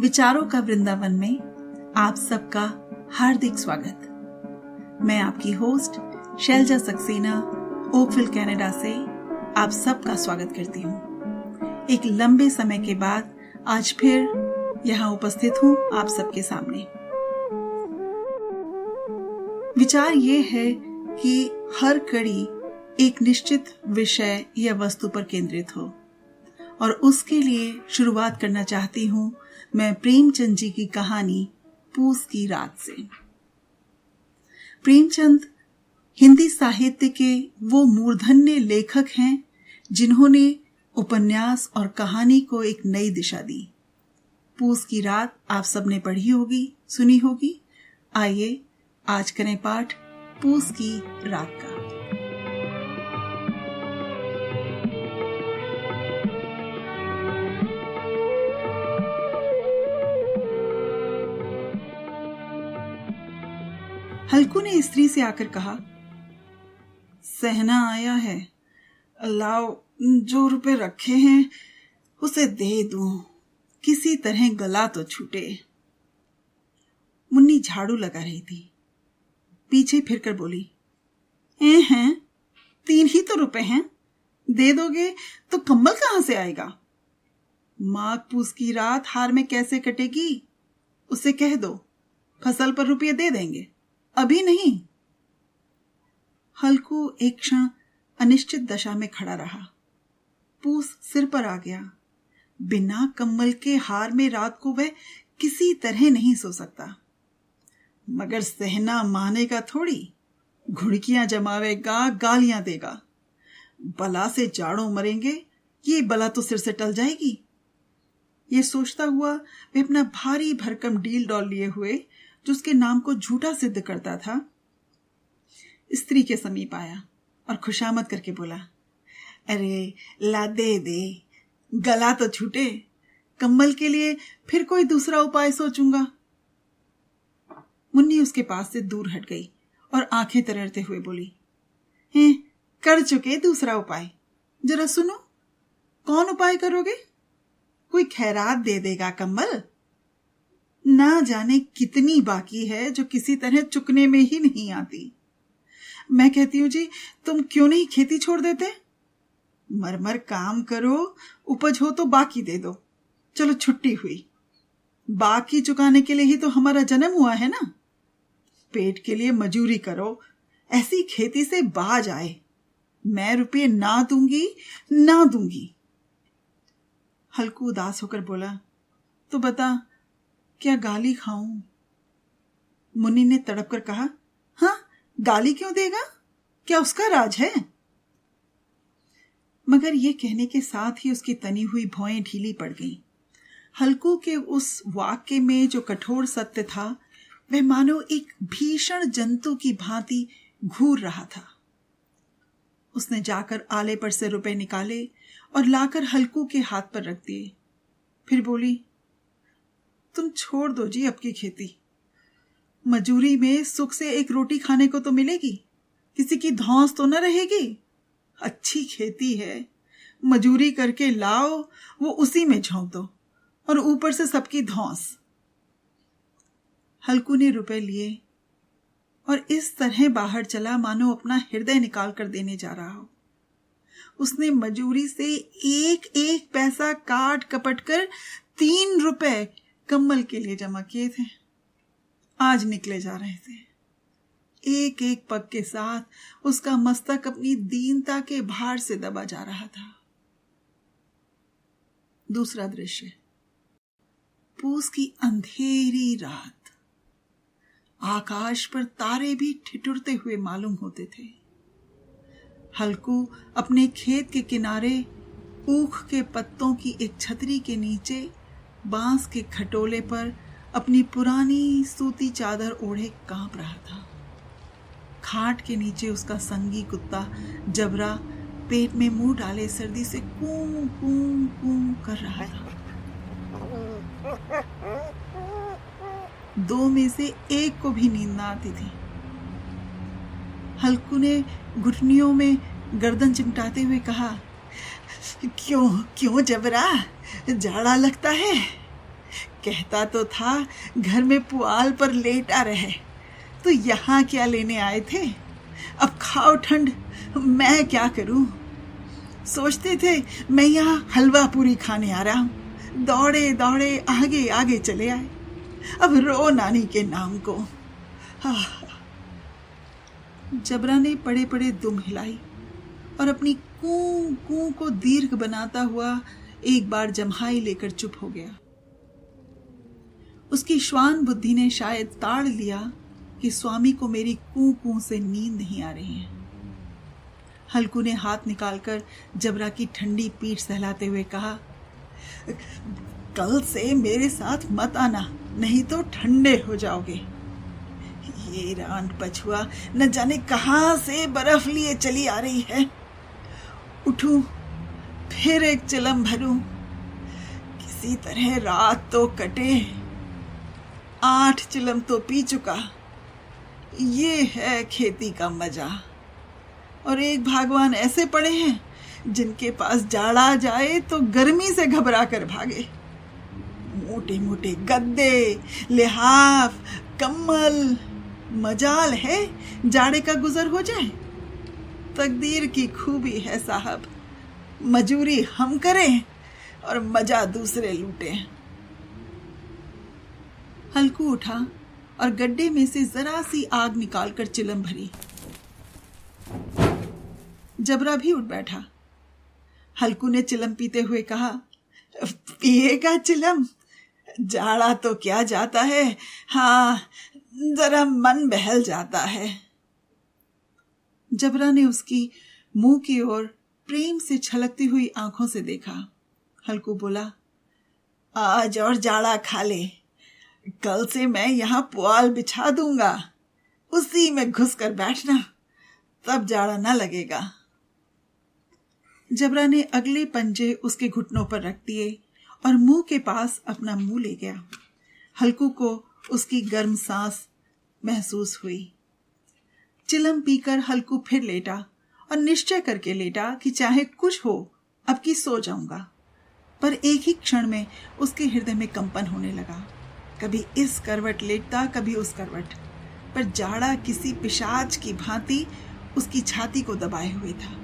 विचारों का वृंदावन में आप सबका हार्दिक स्वागत। मैं आपकी host Shailja Saxena Oakville Canada से आप सबका स्वागत करती हूँ। एक लंबे समय के बाद आज फिर यहाँ उपस्थित हूँ आप सबके सामने। विचार ये है कि हर कड़ी एक निश्चित विषय या वस्तु पर केंद्रित हो और उसके लिए शुरुआत करना चाहती हूँ मैं प्रेमचंद जी की कहानी पूस की रात से। प्रेमचंद हिंदी साहित्य के वो मूर्धन्य लेखक हैं जिन्होंने उपन्यास और कहानी को एक नई दिशा दी। पूस की रात आप सबने पढ़ी होगी, सुनी होगी। आइए आज करें पाठ पूस की रात का। हल्कू ने स्त्री से आकर कहा, सहना आया है, लाओ जो रुपए रखे हैं उसे दे दूं, किसी तरह गला तो छूटे। मुन्नी झाड़ू लगा रही थी, पीछे फिरकर बोली, हैं 3 ही तो रुपए हैं, दे दोगे तो कम्बल कहां से आएगा? माघ पूस की रात हार में कैसे कटेगी? उसे कह दो फसल पर रुपये दे देंगे, अभी नहीं। हल्कू एक क्षण अनिश्चित दशा में खड़ा रहा। पूस सिर पर आ गया। बिना कम्बल के हार में रात को वह किसी तरह नहीं सो सकता। मगर सहना मानेगा थोड़ी, घुड़कियां जमावेगा, गालियां देगा। बला से जाड़ों मरेंगे, ये बला तो सिर से टल जाएगी। ये सोचता हुआ वह अपना भारी भरकम डील डॉल लिए हुए जो उसके नाम को झूठा सिद्ध करता था, स्त्री के समीप आया और खुशामद करके बोला, अरे ला दे, गला तो छूटे, कम्बल के लिए फिर कोई दूसरा उपाय सोचूंगा। मुन्नी उसके पास से दूर हट गई और आंखें तरेरते हुए बोली, हैं कर चुके दूसरा उपाय, जरा सुनो। कौन उपाय करोगे? कोई खैरात दे देगा कम्बल? ना जाने कितनी बाकी है जो किसी तरह चुकने में ही नहीं आती। मैं कहती हूं जी, तुम क्यों नहीं खेती छोड़ देते? मरमर काम करो, उपज हो तो बाकी दे दो। चलो छुट्टी हुई, बाकी चुकाने के लिए ही तो हमारा जन्म हुआ है ना। पेट के लिए मजूरी करो, ऐसी खेती से बाज आए। मैं रुपये ना दूंगी। हल्कू उदास होकर बोला, तो बता क्या गाली खाऊं? मुन्नी ने तड़प कर कहा, हाँ गाली क्यों देगा? क्या उसका राज है? मगर ये कहने के साथ ही उसकी तनी हुई भौएं ढीली पड़ गईं। हल्कू के उस वाक्य में जो कठोर सत्य था वह मानो एक भीषण जंतु की भांति घूर रहा था। उसने जाकर आले पर से रुपए निकाले और लाकर हल्कू के हाथ पर रख दिए। फिर बोली, तुम छोड़ दो जी अब की खेती। मजूरी में सुख से एक रोटी खाने को तो मिलेगी, किसी की धौंस तो न रहेगी। अच्छी खेती है, मजूरी करके लाओ, वो उसी में झोंक दो और ऊपर से सबकी धौंस। हल्कू ने रुपए लिए और इस तरह बाहर चला मानो अपना हृदय निकाल कर देने जा रहा हो। उसने मजूरी से एक एक पैसा काट कपट कर 3 रुपए कम्बल के लिए जमा किए थे। आज निकले जा रहे थे। एक एक पग के साथ उसका मस्तक अपनी दीनता के भार से दबा जा रहा था। दूसरा दृश्य, पूस की अंधेरी रात। आकाश पर तारे भी ठिठुरते हुए मालूम होते थे। हल्कू अपने खेत के किनारे ऊख के पत्तों की एक छतरी के नीचे बांस के खटोले पर अपनी पुरानी सूती चादर ओढ़े कांप रहा था। खाट के नीचे उसका संगी कुत्ता जबरा पेट में मुंह डाले सर्दी से कूं कूं कूं कर रहा था। 2 में से एक को भी नींद ना आती थी। हल्कू ने घुटनियों में गर्दन चिमटाते हुए कहा, क्यों जबरा, जाड़ा लगता है? कहता तो था घर में पुआल पर लेटा रहे, तो यहाँ क्या लेने आए थे? अब खाओ ठंड, मैं क्या करूं? सोचते थे मैं यहाँ हलवा पूरी खाने आ रहा हूं। दौड़े दौड़े आगे आगे चले आए। अब रो नानी के नाम को। जबरा ने पड़े पड़े दुम हिलाई और अपनी कू कू को दीर्घ बनाता हुआ एक बार जम्हाई लेकर चुप हो गया। उसकी श्वान बुद्धि ने शायद ताड़ लिया कि स्वामी को मेरी कू कू से नींद नहीं आ रही है। हल्कू ने हाथ निकालकर जबरा की ठंडी पीठ सहलाते हुए कहा, कल से मेरे साथ मत आना, नहीं तो ठंडे हो जाओगे। ये रान पछुआ न जाने कहां से बर्फ लिए चली आ रही है। उठूं, फिर एक चिलम भरूं, किसी तरह रात तो कटे। 8 चिलम तो पी चुका। ये है खेती का मजा। और एक भगवान ऐसे पड़े हैं जिनके पास जाड़ा जाए तो गर्मी से घबरा कर भागे। मोटे मोटे गद्दे, लिहाफ, कम्बल, मजाल है जाड़े का गुजर हो जाए। तकदीर की खूबी है साहब, मजूरी हम करें और मजा दूसरे लूटें। हल्कू उठा और गड्ढे में से जरा सी आग निकालकर चिलम भरी। जबरा भी उठ बैठा। हल्कू ने चिलम पीते हुए कहा, पिएगा चिलम? जाड़ा तो क्या जाता है, हाँ जरा मन बहल जाता है। जबरा ने उसकी मुंह की ओर प्रेम से छलकती हुई आंखों से देखा। हल्कू बोला, आज और जाड़ा खा ले, कल से मैं यहाँ पुआल बिछा दूंगा, उसी में घुस कर बैठना, तब जाड़ा ना लगेगा। जबरा ने अगले पंजे उसके घुटनों पर रख दिए और मुंह के पास अपना मुंह ले गया। हल्कू को उसकी गर्म सांस महसूस हुई। चिलम पीकर हल्कू फिर लेटा और निश्चय करके लेटा कि चाहे कुछ हो अब की सो जाऊंगा। पर एक ही क्षण में उसके हृदय में कंपन होने लगा। कभी इस करवट लेटता, कभी उस करवट, पर जाड़ा किसी पिशाच की भांति उसकी छाती को दबाए हुए था।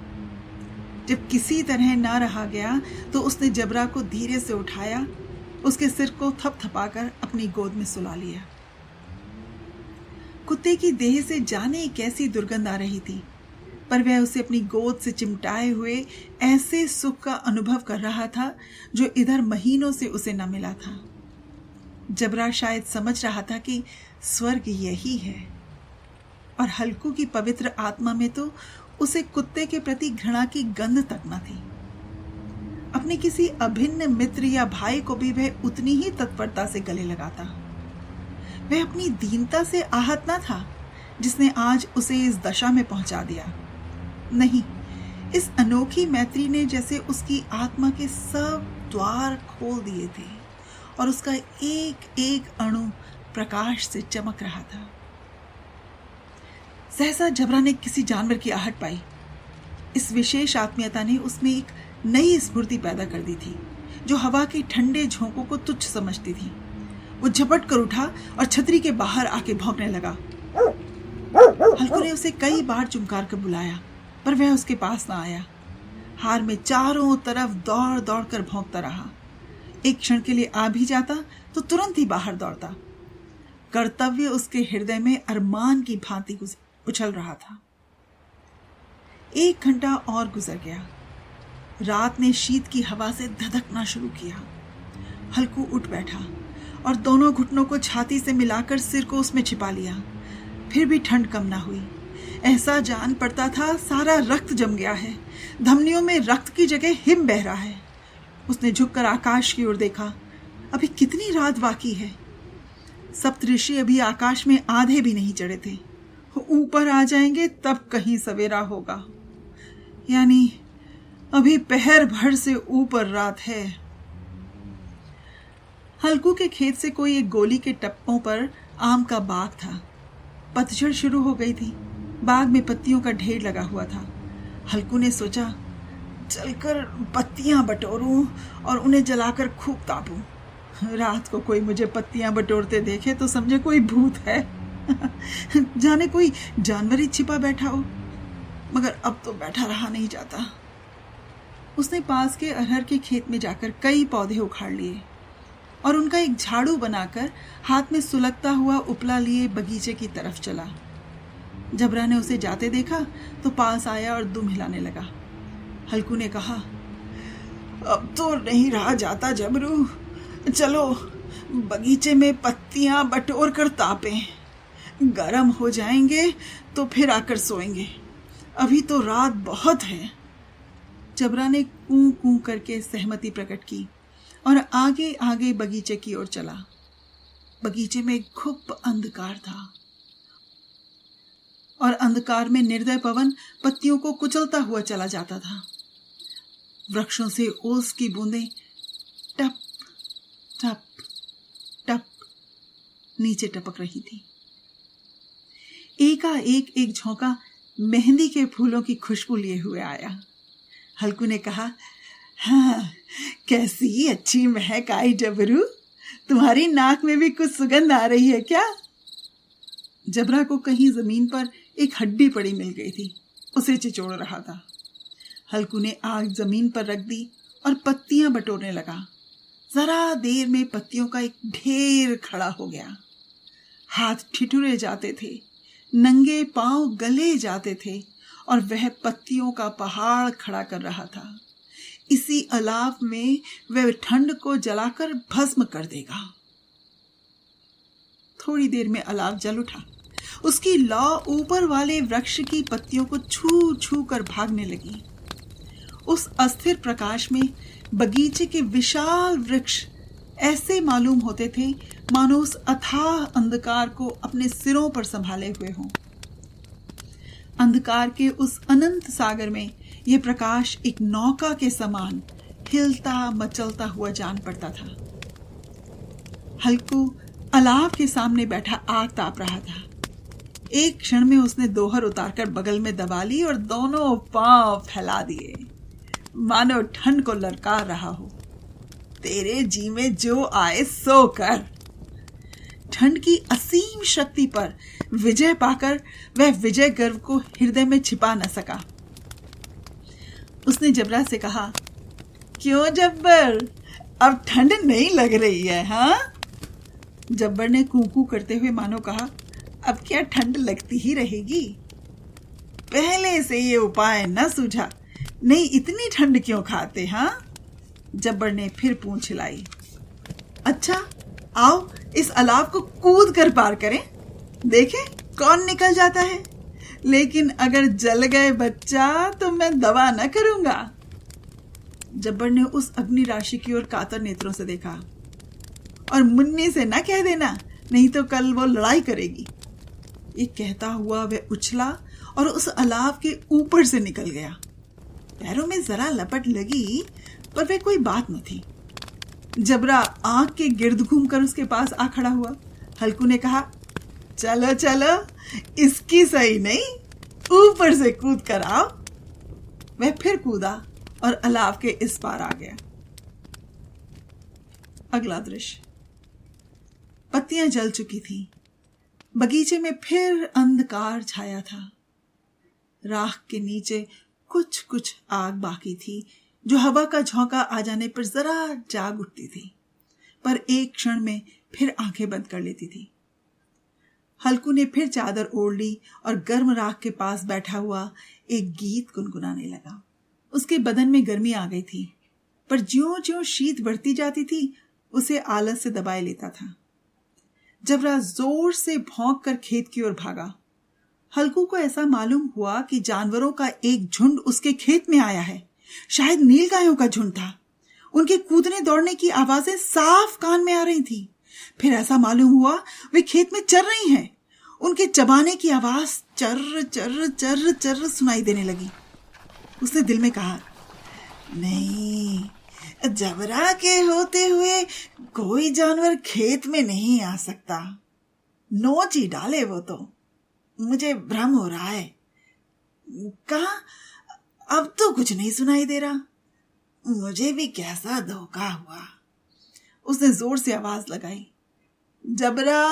जब किसी तरह ना रहा गया तो उसने जबरा को धीरे से उठाया, उसके सिर को थपथपाकर अपनी गोद में सुला लिया। कुत्ते की देह से जाने कैसी दुर्गंध आ रही थी, पर वह उसे अपनी गोद से चिमटाए हुए ऐसे सुख का अनुभव कर रहा था जो इधर महीनों से उसे न मिला था। जबरा शायद समझ रहा था कि स्वर्ग यही है, और हल्कू की पवित्र आत्मा में तो उसे कुत्ते के प्रति घृणा की गंध तक न थी। अपने किसी अभिन्न मित्र या भाई को भी वह उतनी ही तत्परता से गले लगाता। वह अपनी दीनता से आहत न था जिसने आज उसे इस दशा में पहुंचा दिया। नहीं, इस अनोखी मैत्री ने जैसे उसकी आत्मा के सब द्वार खोल दिए थे और उसका एक एक अणु प्रकाश से चमक रहा था। सहसा जबरा ने किसी जानवर की आहट पाई। इस विशेष आत्मीयता ने उसमें एक नई स्फूर्ति पैदा कर दी थी जो हवा के ठंडे झोंकों को तुच्छ समझती थी। वो झपट कर उठा और छतरी के बाहर आके भौंकने लगा। हल्कू ने उसे कई बार चुमकार कर बुलाया, पर वह उसके पास ना आया। हार में चारों तरफ दौड़ दौड़ कर भौंकता रहा। एक क्षण के लिए आ भी जाता तो तुरंत ही बाहर दौड़ता। कर्तव्य उसके हृदय में अरमान की भांति उछल रहा था। 1 घंटा और गुजर गया। रात ने शीत की हवा से धधकना शुरू किया। हल्कू उठ बैठा और दोनों घुटनों को छाती से मिलाकर सिर को उसमें छिपा लिया। फिर भी ठंड कम ना हुई। ऐसा जान पड़ता था सारा रक्त जम गया है, धमनियों में रक्त की जगह हिम बह रहा है। उसने झुककर आकाश की ओर देखा। अभी कितनी रात बाकी है। सप्तऋषि अभी आकाश में आधे भी नहीं चढ़े थे। ऊपर आ जाएंगे तब कहीं सवेरा होगा, यानी अभी पहर भर से ऊपर रात है। हल्कू के खेत से कोई एक गोली के टप्पों पर आम का बाग था। पतझड़ शुरू हो गई थी। बाग में पत्तियों का ढेर लगा हुआ था। हल्कू ने सोचा, चलकर पत्तियां बटोरूं और उन्हें जलाकर खूब तापूं। रात को कोई मुझे पत्तियां बटोरते देखे तो समझे कोई भूत है। जाने कोई जानवर ही छिपा बैठा हो, मगर अब तो बैठा रहा नहीं जाता। उसने पास के अरहर के खेत में जाकर कई पौधे उखाड़ लिए और उनका एक झाड़ू बनाकर हाथ में सुलगता हुआ उपला लिए बगीचे की तरफ चला। जबरा ने उसे जाते देखा तो पास आया और दुम हिलाने लगा। हल्कू ने कहा, अब तो नहीं रहा जाता जबरू, चलो बगीचे में पत्तियां बटोर कर तापें, गरम हो जाएंगे तो फिर आकर सोएंगे, अभी तो रात बहुत है। जबरा ने कूं कूं करके सहमति प्रकट की और आगे आगे बगीचे की ओर चला। बगीचे में घुप अंधकार था और अंधकार में निर्दय पवन पत्तियों को कुचलता हुआ चला जाता था। वृक्षों से ओस की बूंदें टप टप टप नीचे टपक रही थी। एकाएक एक झोंका मेहंदी के फूलों की खुशबू लिए हुए आया। हल्कू ने कहा, हाँ, कैसी अच्छी महक आई जबरू, तुम्हारी नाक में भी कुछ सुगंध आ रही है क्या? जबरा को कहीं जमीन पर एक हड्डी पड़ी मिल गई थी, उसे चिचोड़ रहा था। हल्कू ने आग जमीन पर रख दी और पत्तियां बटोरने लगा। जरा देर में पत्तियों का एक ढेर खड़ा हो गया। हाथ ठिठुरे जाते थे, नंगे पांव गले जाते थे और वह पत्तियों का पहाड़ खड़ा कर रहा था। इसी अलाव में वह ठंड को जलाकर भस्म कर देगा। थोड़ी देर में अलाव जल उठा। उसकी लौ ऊपर वाले वृक्ष की पत्तियों को छू छू कर भागने लगी। उस अस्थिर प्रकाश में बगीचे के विशाल वृक्ष ऐसे मालूम होते थे मानो उस अथाह अंधकार को अपने सिरों पर संभाले हुए हों। अंधकार के उस अनंत सागर में यह प्रकाश एक नौका के समान हिलता मचलता हुआ जान पड़ता था। हल्कू अलाव के सामने बैठा आग ताप रहा था। एक क्षण में उसने दोहर उतारकर बगल में दबा ली और दोनों पांव फैला दिए, मानो ठंड को ललकार रहा हो। तेरे जी में जो आए सो कर। ठंड की असीम शक्ति पर विजय पाकर वह विजय गर्व को हृदय में छिपा न सका। उसने जबरा से कहा, क्यों जब्बर, अब ठंड नहीं लग रही है? हाँ? जब्बर ने कूकू करते हुए मानो कहा, अब क्या ठंड लगती ही रहेगी? पहले से ये उपाय न सूझा, नहीं इतनी ठंड क्यों खाते? हाँ? जब्बर ने फिर पूंछ हिलाई। अच्छा, आओ इस अलाव को कूद कर पार करें, देखें कौन निकल जाता है। लेकिन अगर जल गए बच्चा तो मैं दवा न करूंगा। जब्बर ने उस अग्नि राशि की ओर कातर नेत्रों से देखा। और मुन्नी से न कह देना, नहीं तो कल वो लड़ाई करेगी। ये कहता हुआ वह उछला और उस अलाव के ऊपर से निकल गया। पैरों में जरा लपट लगी पर वह कोई बात न थी। जबरा आंख के गिर्द घूमकर उसके पास आ खड़ा हुआ। हल्कू ने कहा, चलो चलो, इसकी सही नहीं, ऊपर से कूद कर आओ। वह फिर कूदा और अलाव के इस पार आ गया। अगला दृश्य। पत्तियां जल चुकी थीं। बगीचे में फिर अंधकार छाया था। राख के नीचे कुछ कुछ आग बाकी थी, जो हवा का झोंका आ जाने पर जरा जाग उठती थी, पर एक क्षण में फिर आंखें बंद कर लेती थी। हल्कू ने फिर चादर ओढ़ ली और गर्म राख के पास बैठा हुआ एक गीत गुनगुनाने लगा। उसके बदन में गर्मी आ गई थी, पर ज्यों-ज्यों शीत बढ़ती जाती थी, उसे आलस से दबाए लेता था। जबरा जोर से भौंक कर खेत की ओर भागा। हल्कू को ऐसा मालूम हुआ कि जानवरों का एक झुंड उसके खेत में आया है। शायद नीलगायों का झुंड था। उनके कूदने दौड़ने की आवाजें साफ कान में आ रही थी। फिर ऐसा मालूम हुआ वे खेत में चर रही हैं। उनके चबाने की आवाज चर्र चर्र चर्र चर्र सुनाई देने लगी। उसने दिल में कहा, नहीं, जबरा के होते हुए कोई जानवर खेत में नहीं आ सकता। नोच ही डाले वो तो। मुझे भ्रम हो रहा है। कहा, अब तो कुछ नहीं सुनाई दे रहा। मुझे भी कैसा धोखा हुआ। उसने जोर से आवाज लगाई, जबरा,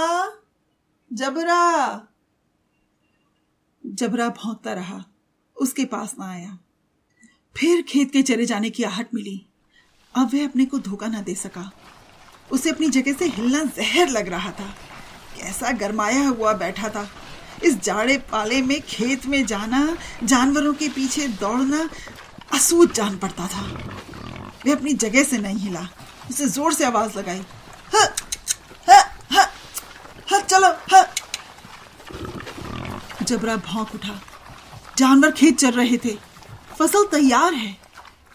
जबरा। जबरा भौंकता रहा, उसके पास ना आया। फिर खेत के चले जाने की आहट मिली। अब वह अपने को धोखा ना दे सका। उसे अपनी जगह से हिलना जहर लग रहा था। कैसा गरमाया हुआ बैठा था। इस जाड़े पाले में खेत में जाना, जानवरों के पीछे दौड़ना असूझ जान पड़ता था। वह अपनी जगह से नहीं हिला। उसे जोर से आवाज लगाई, हा, हा, हा, हा, चलो, हा। जबरा भौंक उठा। जानवर खेत चल रहे थे। फसल तैयार है।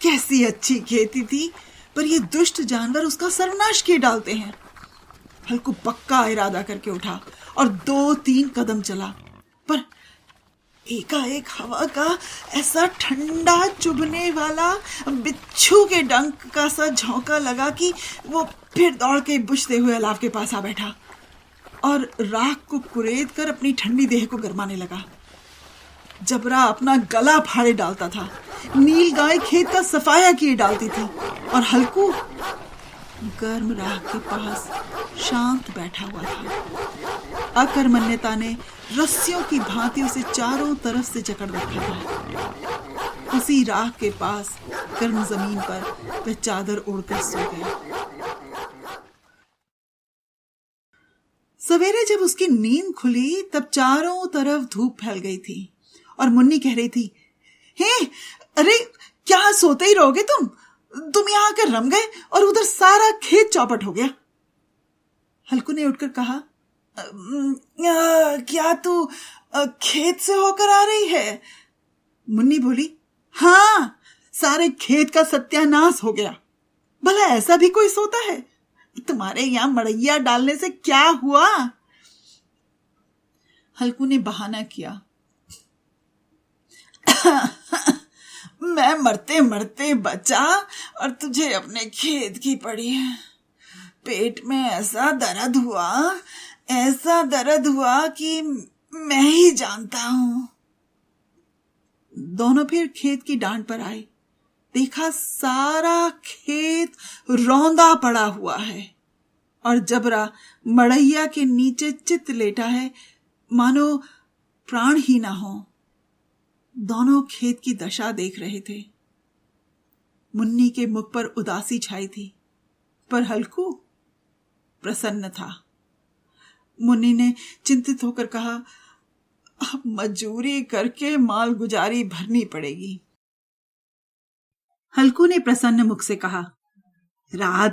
कैसी अच्छी खेती थी, पर ये दुष्ट जानवर उसका सर्वनाश किए डालते हैं। हल्कू पक्का इरादा करके उठा और 2-3 कदम चला, पर एकाएक हवा का ऐसा ठंडा चुभने वाला बिच्छू के डंक का सा झोंका लगा कि वो फिर दौड़ के बुझते हुए अलाव के पास आ बैठा और राख को कुरेद कर अपनी ठंडी देह को गरमाने लगा। जबरा अपना गला फाड़े डालता था। नील गाय खेत का सफाया किए डालती थी और हल्कू गर्म राख के पास शांत बैठा हुआ था। अकर्मण्यता ने रस्सियों की भांति उसे चारों तरफ से जकड़ रखा था। उसी राख के पास गर्म जमीन पर वह चादर ओढ़कर सो गया। सवेरे जब उसकी नींद खुली तब चारों तरफ धूप फैल गई थी और मुन्नी कह रही थी, हे, अरे क्या सोते ही रहोगे तुम यहाँ आकर रम गए और उधर सारा खेत चौपट हो गया। हल्कू ने उठकर कहा, क्या तू खेत से होकर आ रही है? मुन्नी बोली, हाँ, सारे खेत का सत्यानाश हो गया। भला ऐसा भी कोई सोता है? तुम्हारे यहाँ मड़ैया डालने से क्या हुआ? हल्कू ने बहाना किया, मैं मरते मरते बचा और तुझे अपने खेत की पड़ी है। पेट में ऐसा दर्द हुआ कि मैं ही जानता हूं। दोनों फिर खेत की डांड पर आए। देखा सारा खेत रौंदा पड़ा हुआ है और जबरा मड़ैया के नीचे चित लेटा है, मानो प्राण ही ना हो। दोनों खेत की दशा देख रहे थे। मुन्नी के मुख पर उदासी छाई थी, पर हल्कू प्रसन्न था। मुन्नी ने चिंतित होकर कहा, अब मजूरी करके माल गुजारी भरनी पड़ेगी। हल्कू ने प्रसन्न मुख से कहा, रात